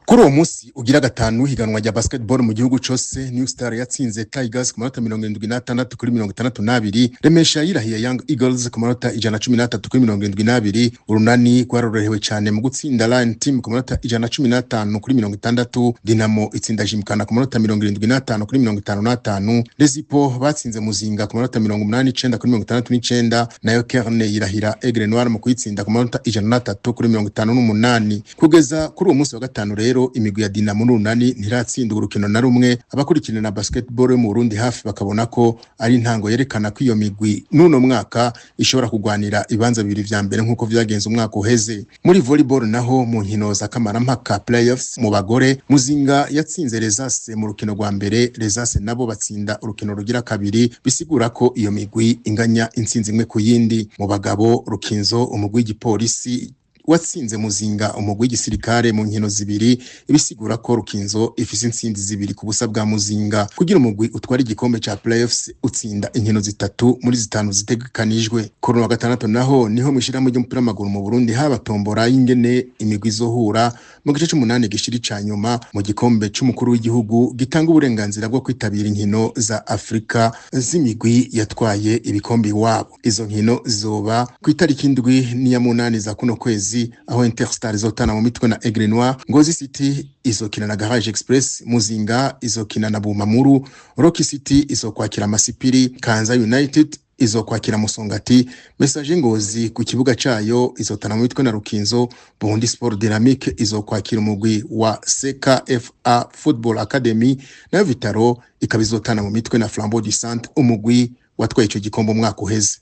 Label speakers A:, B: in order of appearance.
A: Kuri uwo musi ugira gatanu higanwa rya basketball mu gihugu cose, New Star yatsinze Tigers ku manota 76 kuri 62, Remesha yirahiye Young Eagles ku manota 113 kuri 72, Urunani rwarorohewe cyane mu gutsinda Lion Team ku manota 115 kuri 60, Dinamo itsinda Jimkana ku manota 75 kuri 55, Lezipo batsinze Muzinga ku manota 89 kuri 69, nayo Kerne yirahira Aigle Noir mu kwitsinda ku manota 103 kuri 58. Kugeza kuri uwo musi wa gatanu rero imigwi ya Dinamo n'Urunani ntiratsinda urukino na rumwe. Abakurikirana na basketball mu Burundi hafi bakabona ko ari intango yerekana ko iyo migwi n'uno mwaka ishobora kugwanira ibanza bibiri vya mbere nkuko vyagenze umwaka uheze. Muri volleyball naho mu nkino za kamarampaka playoffs mu bagore, Muzinga yatsinze Rezase mu rukino rwa mbere, Rezase nabo batsinda urukino rugira kabiri, bisigura ko iyo migwi inganya intsinzi imwe ku yindi. Mu bagabo, Rukinzo umugwi w'igipolisi watsinze Muzinga umugwi w'igisirikare mu nkino zibiri, ibisigura ko Rukinzo ifise intsinzi zibiri ku busa bwa Muzinga. Kugira umugwi utwara igikombe ca playoffs utsinda inkino zitatu muri zitanu zitegekanijwe. Kuri wa gatandatu naho niho mwishira mu ry'umupira w'amaguru mu Burundi haba tombora y'ingene imigwi izohura mu gice c'umunani gishiri ca nyuma mu gikombe c'umukuru w'igihugu gitanga uburenganzira bwo kwitabira inkino za Afrika z'imigwi yatwaye ibikombe iwabo. Izo nkino zizoba ku itariki 7 n'iya 8 za kuno kwezi, aho Interstar izotana mu mitwe na Aigle Noir, Ngozi City izokina na Garage Express, Muzinga izokina na Bumamuru, Rock City izokwakira Masipiri, Kanza United izokwakira Musongati, Message Ngozi ku kibuga cayo izotana mu mitwe na Rukinzo, Burundi Sport Dynamique izokwakira umugwi wa CKFA Football Academy, na Vitaro ikabizotana mu mitwe na Flambeau du Centre umugwi watwaye ico gikombe umwaka uheze.